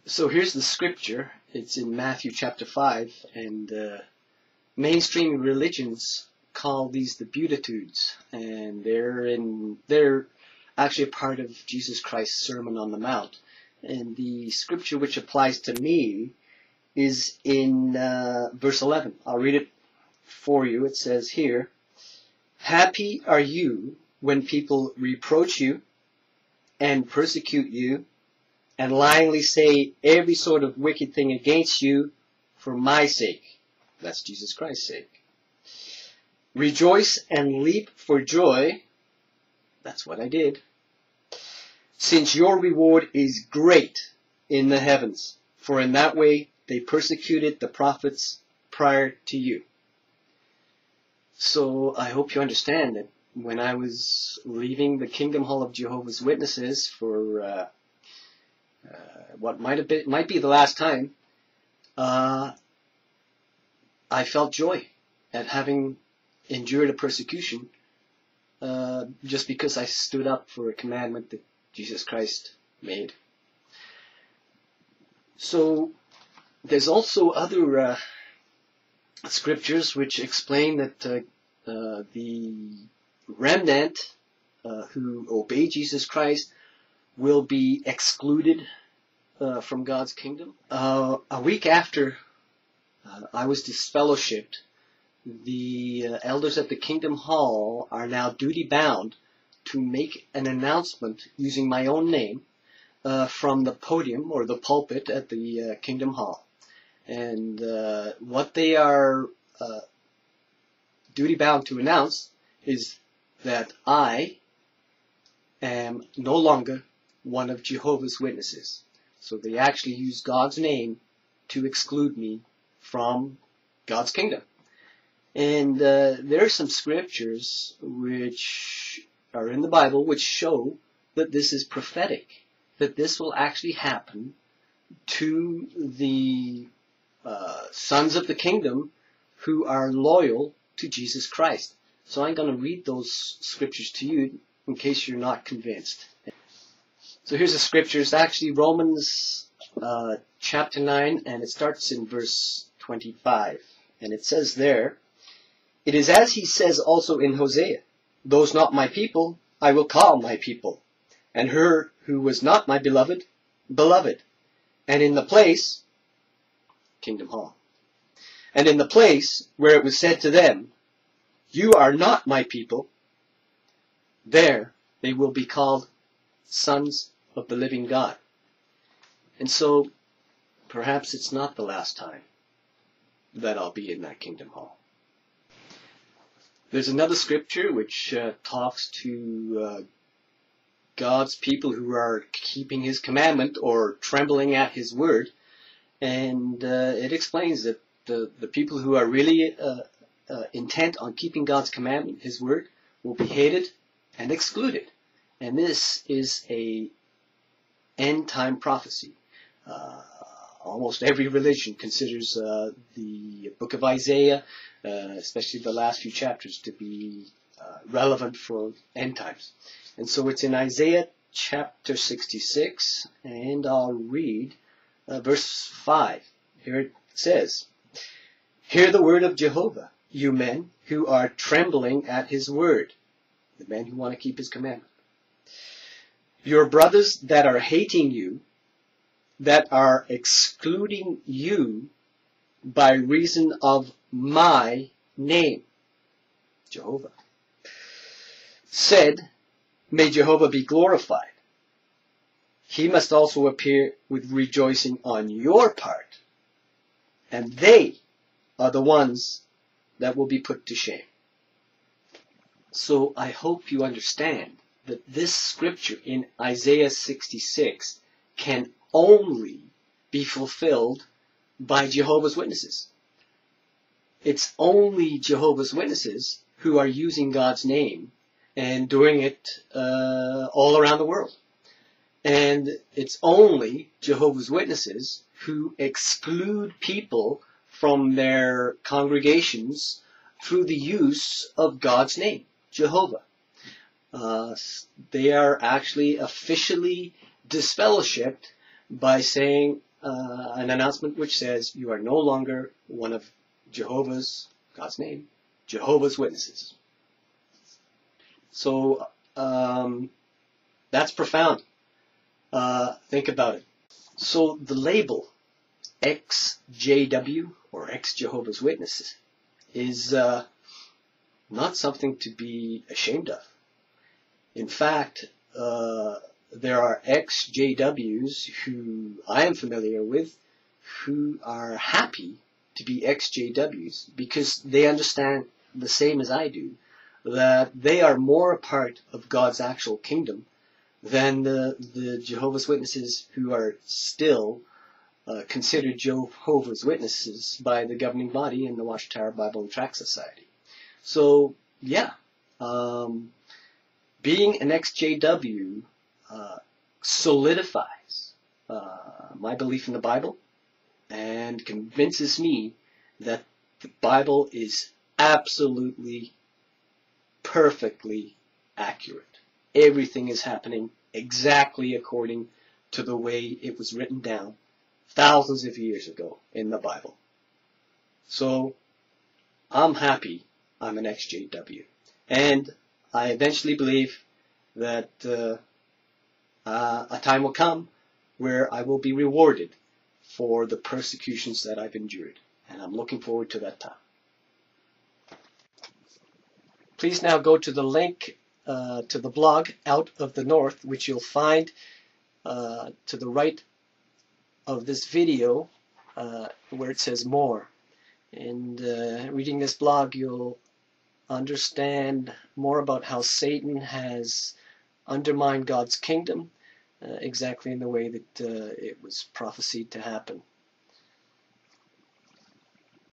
So here's the scripture. It's in Matthew chapter 5, and mainstream religions call these the Beatitudes, and they're actually a part of Jesus Christ's Sermon on the Mount. And the scripture which applies to me is in verse 11. I'll read it for you. It says here, "Happy are you when people reproach you and persecute you and lyingly say every sort of wicked thing against you for my sake." That's Jesus Christ's sake. "Rejoice and leap for joy." That's what I did. "Since your reward is great in the heavens, for in that way they persecuted the prophets prior to you." So I hope you understand that when I was leaving the Kingdom Hall of Jehovah's Witnesses for what might be the last time, I felt joy at having endured a persecution just because I stood up for a commandment that Jesus Christ made. So there's also other scriptures which explain that the remnant who obey Jesus Christ will be excluded from God's kingdom. A week after I was disfellowshipped, the elders at the Kingdom Hall are now duty bound to make an announcement using my own name from the podium or the pulpit at the Kingdom Hall. And what they are duty bound to announce is that I am no longer one of Jehovah's Witnesses. So they actually use God's name to exclude me from God's kingdom. And there are some scriptures which are in the Bible which show that this is prophetic, that this will actually happen to the sons of the kingdom who are loyal to Jesus Christ. So I'm going to read those scriptures to you in case you're not convinced. So here's the scripture. It's actually Romans chapter 9, and it starts in verse 25. And it says there, "It is as he says also in Hosea, 'Those not my people, I will call my people, and her who was not my beloved, beloved.' And in the place," Kingdom Hall, "and in the place where it was said to them, 'You are not my people,' there they will be called sons of the living God." And so, perhaps it's not the last time that I'll be in that Kingdom Hall. There's another scripture which talks to God's people who are keeping His commandment or trembling at His word. And it explains that the people who are really intent on keeping God's commandment, His word, will be hated and excluded. And this is a end-time prophecy. Almost every religion considers the book of Isaiah, especially the last few chapters, to be relevant for end times. And so it's in Isaiah chapter 66, and I'll read verse 5. Here it says, "Hear the word of Jehovah, you men who are trembling at His word," the men who want to keep His commandment. "Your brothers that are hating you, that are excluding you by reason of my name," Jehovah, "said, may Jehovah be glorified. He must also appear with rejoicing on your part, and they are the ones that will be put to shame." So I hope you understand that this scripture in Isaiah 66 can only be fulfilled by Jehovah's Witnesses. It's only Jehovah's Witnesses who are using God's name and doing it all around the world. And it's only Jehovah's Witnesses who exclude people from their congregations through the use of God's name, Jehovah. They are actually officially disfellowshipped by saying, an announcement which says you are no longer one of Jehovah's, God's name, Jehovah's Witnesses. So that's profound. Think about it. So the label ex-JW or ex-Jehovah's Witnesses is not something to be ashamed of. In fact, there are ex-JWs who I am familiar with who are happy to be ex-JWs because they understand the same as I do, that they are more a part of God's actual kingdom than the Jehovah's Witnesses who are still considered Jehovah's Witnesses by the governing body in the Watchtower Bible and Tract Society. So, yeah, being an ex-JW solidifies my belief in the Bible and convinces me that the Bible is absolutely, perfectly accurate. Everything is happening exactly according to the way it was written down thousands of years ago in the Bible. So, I'm happy I'm an ex-JW. And I eventually believe that a time will come where I will be rewarded for the persecutions that I've endured. And I'm looking forward to that time. Please now go to the link to the blog Out of the North, which you'll find to the right of this video where it says more. And reading this blog, you'll understand more about how Satan has undermined God's kingdom exactly in the way that it was prophesied to happen.